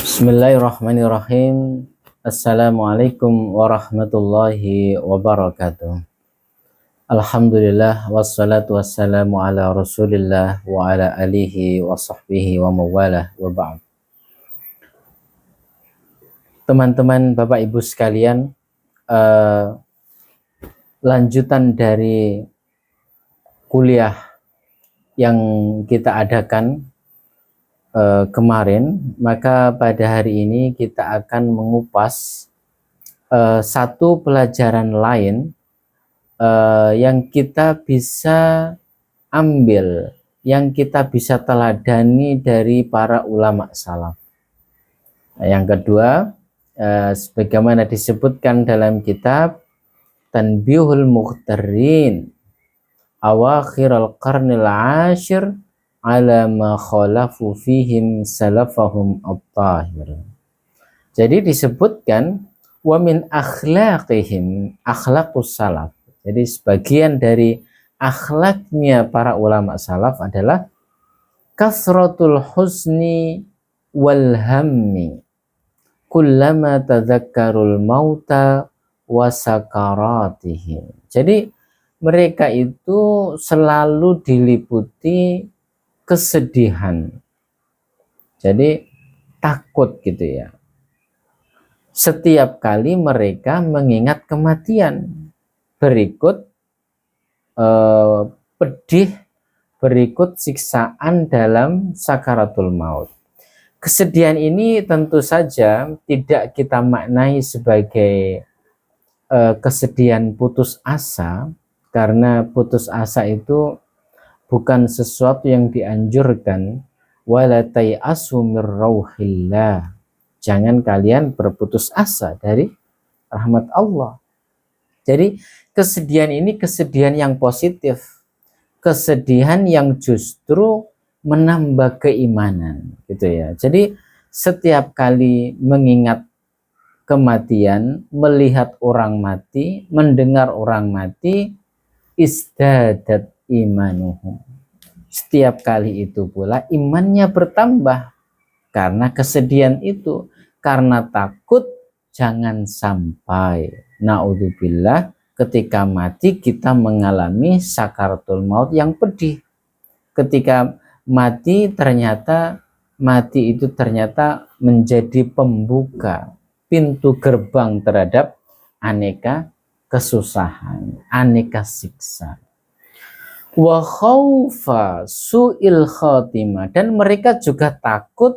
Bismillahirrahmanirrahim. Assalamualaikum warahmatullahi wabarakatuh. Alhamdulillah wassalatu wassalamu ala Rasulillah wa ala alihi wa sahbihi wa mawalah wa ba'd. Teman-teman, Bapak Ibu sekalian, lanjutan dari kuliah yang kita adakan kemarin, maka pada hari ini kita akan mengupas satu pelajaran lain yang kita bisa ambil, yang kita bisa teladani dari para ulama salaf. Yang kedua, sebagaimana disebutkan dalam kitab Tanbihul Mukhtarin Awakhiral Qarnil Ashir ala ma khalafu fihim salafahum at-tahir. Jadi disebutkan wa min akhlaqihim akhlaqus salaf. Jadi sebagian dari akhlaknya para ulama salaf adalah kasratul husni wal hammi kullama tadzakkarul mauta wa sakaratihim. Jadi mereka itu selalu diliputi kesedihan, jadi takut gitu ya. Setiap kali mereka mengingat kematian, berikut pedih, berikut siksaan dalam sakaratul maut. Kesedihan ini tentu saja tidak kita maknai sebagai kesedihan putus asa, karena putus asa itu bukan sesuatu yang dianjurkan. Wala tayasu mir rauhillah, jangan kalian berputus asa dari rahmat Allah. Jadi kesedihan ini kesedihan yang positif, kesedihan yang justru menambah keimanan gitu ya. Jadi setiap kali mengingat kematian, melihat orang mati, mendengar orang mati, izdadat imanuhum, setiap kali itu pula imannya bertambah karena kesedihan itu, karena takut jangan sampai naudzubillah ketika mati kita mengalami sakaratul maut yang pedih. Ketika mati mati itu ternyata menjadi pembuka pintu gerbang terhadap aneka kesusahan, aneka siksa. Wa khaufa su'il khatimah, dan mereka juga takut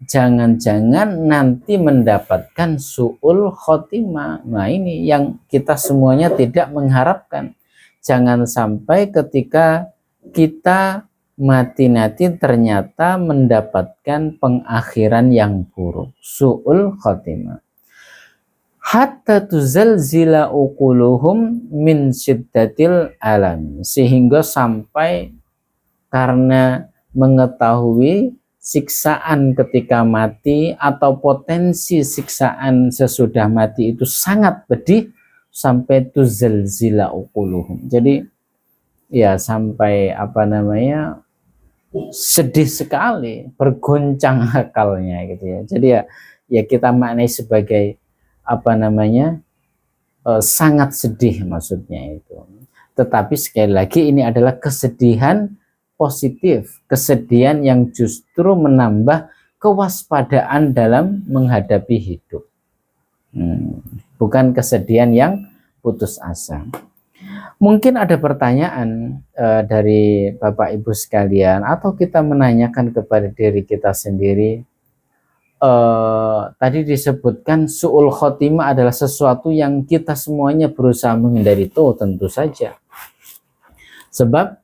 jangan-jangan nanti mendapatkan su'ul khatimah. Nah ini yang kita semuanya tidak mengharapkan. Jangan sampai ketika kita mati nanti ternyata mendapatkan pengakhiran yang buruk, su'ul khatimah. Hatta tuzalzila uquluhum min syiddatil alam, sehingga sampai karena mengetahui siksaan ketika mati atau potensi siksaan sesudah mati itu sangat pedih, sampai tuzalzila uquluhum, jadi ya sampai sedih sekali, bergoncang akalnya gitu ya. Jadi ya kita maknai sebagai sangat sedih maksudnya itu. Tetapi sekali lagi ini adalah kesedihan positif, kesedihan yang justru menambah kewaspadaan dalam menghadapi hidup, bukan kesedihan yang putus asa. Mungkin ada pertanyaan dari Bapak Ibu sekalian, atau kita menanyakan kepada diri kita sendiri. Tadi disebutkan su'ul khotimah adalah sesuatu yang kita semuanya berusaha menghindari. Itu tentu saja, sebab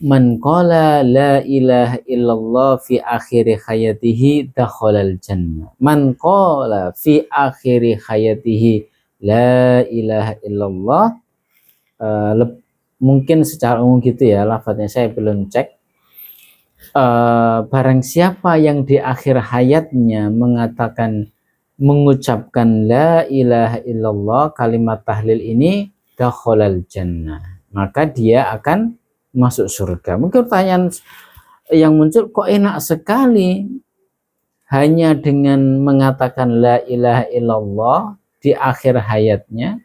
man qala la ilaha illallah fi akhiri hayatihi dakhalal jannah. Man qala fi akhiri hayatihi la ilaha illallah, mungkin secara umum gitu ya lafadznya, saya belum cek. Barang siapa yang di akhir hayatnya mengucapkan la ilaha illallah, kalimat tahlil ini, dakhalal jannah, maka dia akan masuk surga. Mungkin pertanyaan yang muncul, kok enak sekali hanya dengan mengatakan la ilaha illallah di akhir hayatnya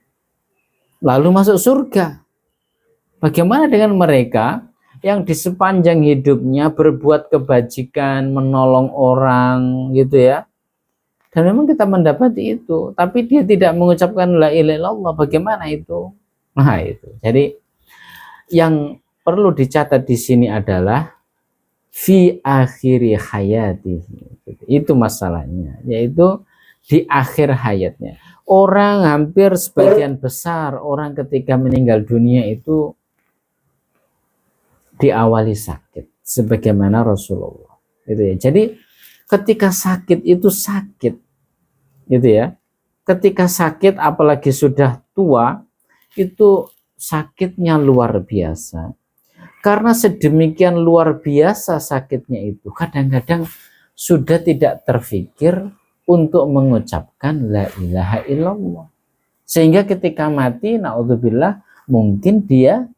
lalu masuk surga. Bagaimana dengan mereka yang di sepanjang hidupnya berbuat kebajikan, menolong orang gitu ya. Dan memang kita mendapati itu, tapi dia tidak mengucapkan la ilaha illallah, bagaimana itu? Nah, itu. Jadi yang perlu dicatat di sini adalah fi akhiri hayati. Itu masalahnya, yaitu di akhir hayatnya. Orang hampir sebagian besar orang ketika meninggal dunia itu diawali sakit sebagaimana Rasulullah gitu ya. Jadi ketika sakit itu sakit gitu ya. Ketika sakit apalagi sudah tua itu sakitnya luar biasa. Karena sedemikian luar biasa sakitnya itu kadang-kadang sudah tidak terfikir untuk mengucapkan la ilaha illallah. Sehingga ketika mati naudzubillah mungkin dia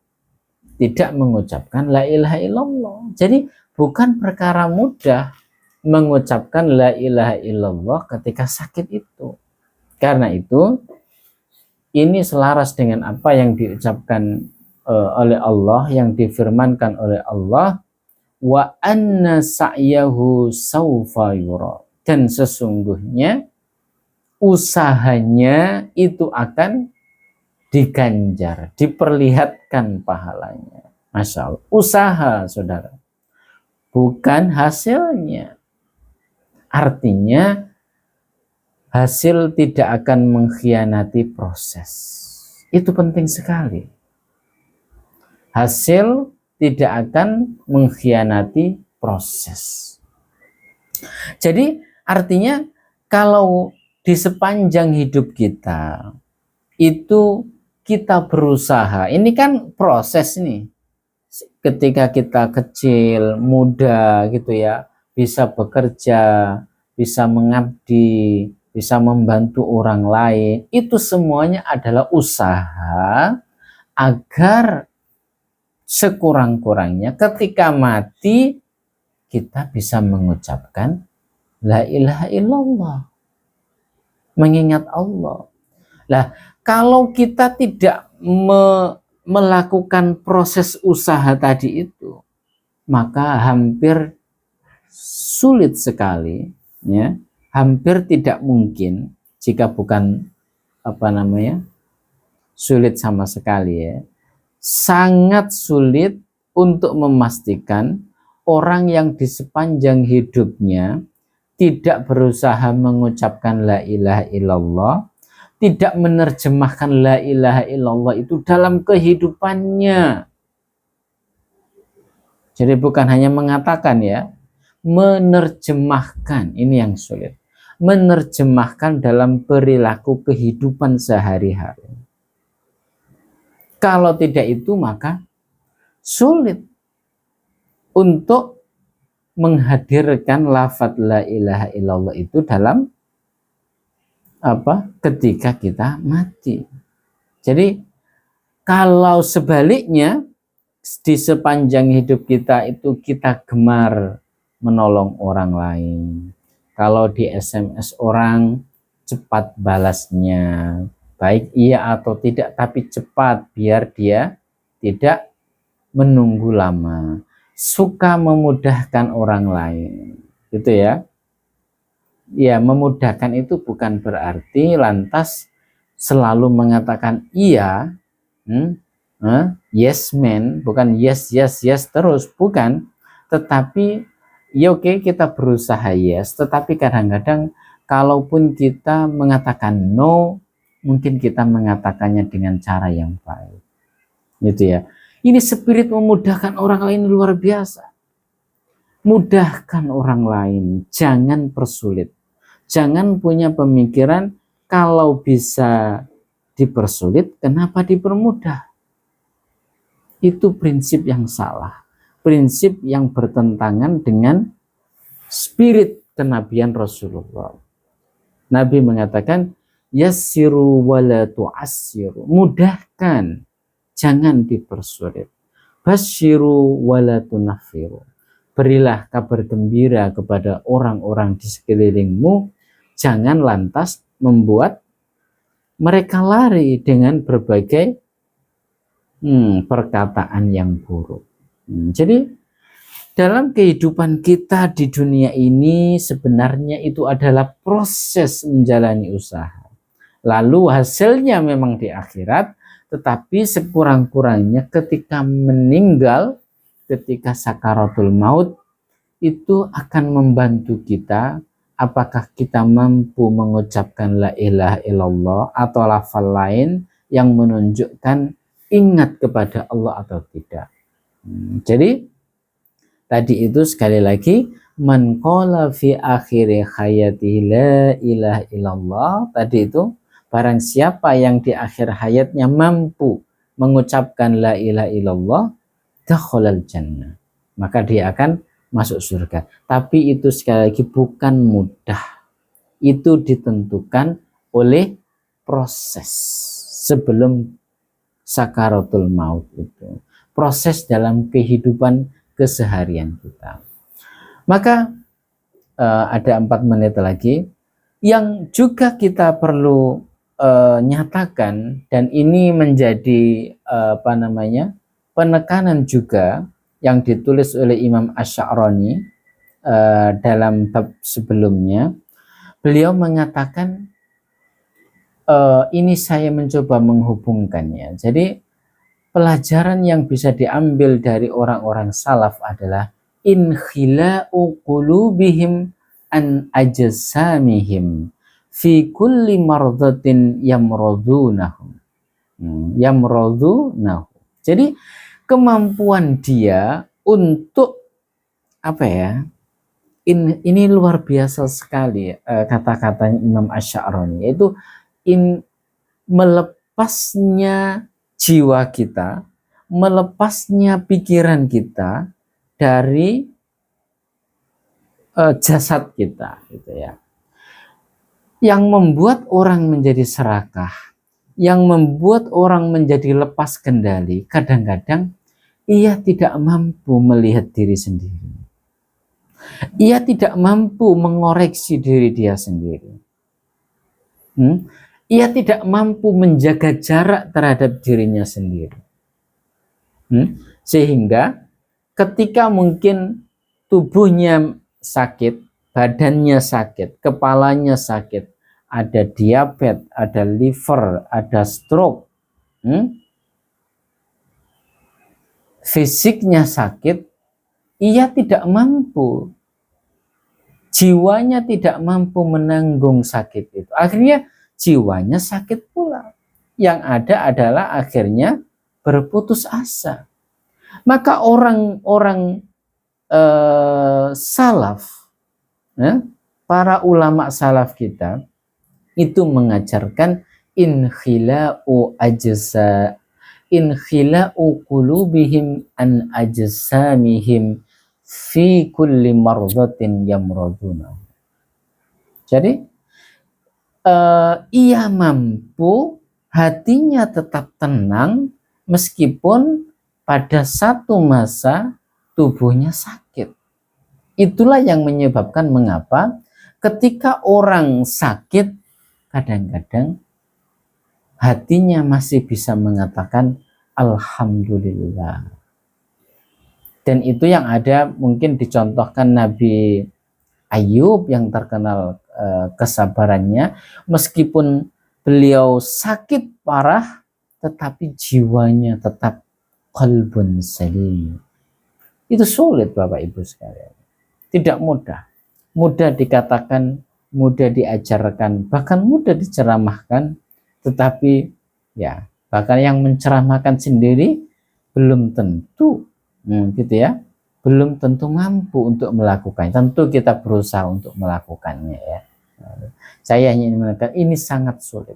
tidak mengucapkan la ilaha illallah. Jadi bukan perkara mudah mengucapkan la ilaha illallah ketika sakit itu. Karena itu ini selaras dengan apa yang diucapkan oleh Allah, yang difirmankan oleh Allah, wa anna sa'yahu sawfa yura. Dan sesungguhnya usahanya itu akan diganjar, diperlihatkan pahalanya. Masya Allah, usaha saudara, bukan hasilnya. Artinya hasil tidak akan mengkhianati proses. Itu penting sekali. Hasil tidak akan mengkhianati proses. Jadi artinya kalau di sepanjang hidup kita itu kita berusaha, ini kan proses nih. Ketika kita kecil, muda gitu ya, bisa bekerja, bisa mengabdi, bisa membantu orang lain, itu semuanya adalah usaha agar sekurang-kurangnya ketika mati kita bisa mengucapkan la ilaha illallah, mengingat Allah. Lah, kalau kita tidak melakukan proses usaha tadi itu, maka hampir sulit sekali, ya, hampir tidak mungkin, jika bukan sulit sama sekali ya, sangat sulit untuk memastikan orang yang di sepanjang hidupnya tidak berusaha mengucapkan la ilaha illallah, tidak menerjemahkan la ilaha illallah itu dalam kehidupannya. Jadi bukan hanya mengatakan ya, menerjemahkan, ini yang sulit. Menerjemahkan dalam perilaku kehidupan sehari-hari. Kalau tidak itu maka sulit untuk menghadirkan lafaz la ilaha illallah itu dalam ketika kita mati. Jadi kalau sebaliknya di sepanjang hidup kita itu kita gemar menolong orang lain. Kalau di SMS orang cepat balasnya, baik iya atau tidak, tapi cepat biar dia tidak menunggu lama. Suka memudahkan orang lain, gitu ya. Ya, memudahkan itu bukan berarti lantas selalu mengatakan iya, yes man, bukan yes yes yes terus, bukan. Tetapi ya oke, kita berusaha yes, tetapi kadang-kadang kalaupun kita mengatakan no, mungkin kita mengatakannya dengan cara yang baik, gitu ya. Ini spirit memudahkan orang lain luar biasa. Mudahkan orang lain, jangan persulit. Jangan punya pemikiran kalau bisa dipersulit, kenapa dipermudah? Itu prinsip yang salah. Prinsip yang bertentangan dengan spirit kenabian Rasulullah. Nabi mengatakan, yassiru wala tu'assiru. Mudahkan, jangan dipersulit. Basyiru wala tunaffiru. berilah kabar gembira kepada orang-orang di sekelilingmu, jangan lantas membuat mereka lari dengan berbagai perkataan yang buruk. Jadi dalam kehidupan kita di dunia ini sebenarnya itu adalah proses menjalani usaha. Lalu hasilnya memang di akhirat, tetapi sekurang-kurangnya ketika meninggal, ketika sakaratul maut, itu akan membantu kita apakah kita mampu mengucapkan la ilaha illallah atau lafal lain yang menunjukkan ingat kepada Allah atau tidak. Jadi tadi itu sekali lagi, man qala fi akhiri hayatihi la ilaha illallah, tadi itu barang siapa yang di akhir hayatnya mampu mengucapkan la ilaha illallah, dakhalal jannah, maka dia akan masuk surga. Tapi itu sekali lagi bukan mudah. Itu ditentukan oleh proses sebelum sakaratul maut itu. Proses dalam kehidupan keseharian kita. Maka ada 4 menit lagi yang juga kita perlu nyatakan, dan ini menjadi penekanan juga yang ditulis oleh Imam Asy'arani dalam bab sebelumnya. Beliau mengatakan ini saya mencoba menghubungkannya. Jadi pelajaran yang bisa diambil dari orang-orang salaf adalah inkhila'u qulubihim an ajsamihim fi kulli mardatin yamradunahu. Jadi kemampuan dia untuk ini luar biasa sekali kata-katanya Imam Asy'arani, yaitu melepasnya jiwa kita, melepasnya pikiran kita dari jasad kita, gitu ya. Yang membuat orang menjadi serakah, yang membuat orang menjadi lepas kendali, kadang-kadang ia tidak mampu melihat diri sendiri. Ia tidak mampu mengoreksi diri dia sendiri. Ia tidak mampu menjaga jarak terhadap dirinya sendiri. Sehingga ketika mungkin tubuhnya sakit, badannya sakit, kepalanya sakit, ada diabetes, ada liver, ada stroke, fisiknya sakit, ia tidak mampu, jiwanya tidak mampu menanggung sakit itu. Akhirnya jiwanya sakit pula. Yang ada adalah akhirnya berputus asa. Maka orang-orang salaf, para ulama salaf kita itu mengajarkan inkhila'u qulubihim an ajsamihim fi kulli mardatin yamraduna. Jadi ia mampu hatinya tetap tenang meskipun pada satu masa tubuhnya sakit. Itulah yang menyebabkan mengapa ketika orang sakit kadang-kadang hatinya masih bisa mengatakan alhamdulillah. Dan itu yang ada mungkin dicontohkan Nabi Ayub yang terkenal kesabarannya, meskipun beliau sakit parah tetapi jiwanya tetap qalbun salim. Itu sulit Bapak Ibu sekalian. Tidak mudah. Mudah dikatakan, mudah diajarkan, bahkan mudah diceramahkan, tetapi ya bahkan yang menceramahkan sendiri belum tentu gitu ya, belum tentu mampu untuk melakukannya. Tentu kita berusaha untuk melakukannya ya. Saya hanya ingin mengatakan ini sangat sulit,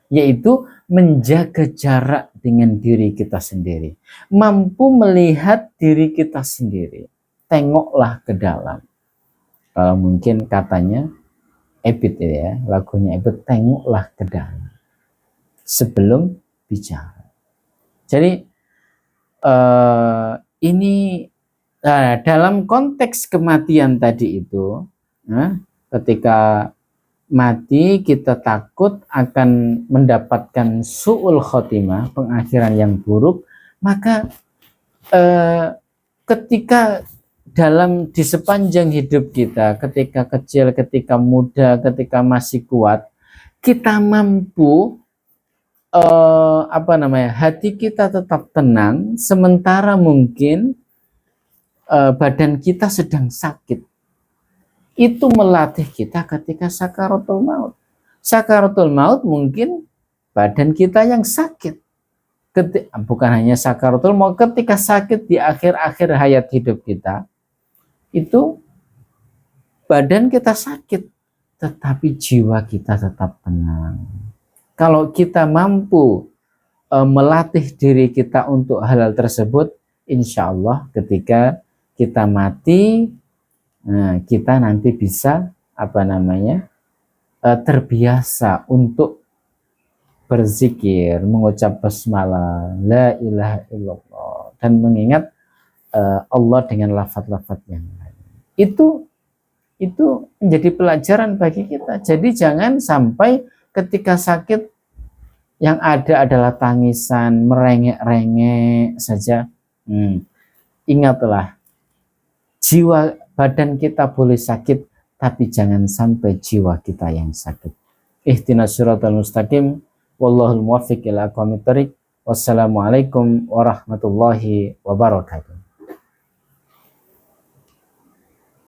yaitu menjaga jarak dengan diri kita sendiri, mampu melihat diri kita sendiri. Tengoklah ke dalam. Kalau mungkin katanya Ebit ya, lagunya Ebit, tengoklah ke dalam sebelum bicara. Jadi ini Nah, dalam konteks kematian tadi itu, ketika mati kita takut akan mendapatkan su'ul khotimah, pengakhiran yang buruk, maka ketika di sepanjang hidup kita, ketika kecil, ketika muda, ketika masih kuat, kita mampu hati kita tetap tenang, sementara mungkin badan kita sedang sakit. Itu melatih kita ketika sakaratul maut. Sakaratul maut mungkin badan kita yang sakit. Bukan hanya sakaratul maut, ketika sakit di akhir-akhir hayat hidup kita, itu badan kita sakit, tetapi jiwa kita tetap tenang. Kalau kita mampu melatih diri kita untuk hal-hal tersebut, insya Allah ketika kita mati, kita nanti bisa terbiasa untuk berzikir, mengucap basmalah, la ilaha illallah, dan mengingat Allah dengan lafaz-lafaz yang lain. Itu menjadi pelajaran bagi kita. Jadi jangan sampai ketika sakit yang ada adalah tangisan, merengek-rengek saja. Ingatlah, jiwa badan kita boleh sakit, tapi jangan sampai jiwa kita yang sakit. Ihdinas siratal mustaqim, wallahul muwaffiq ila aqwamit thoriq. Wassalamualaikum warahmatullahi wabarakatuh.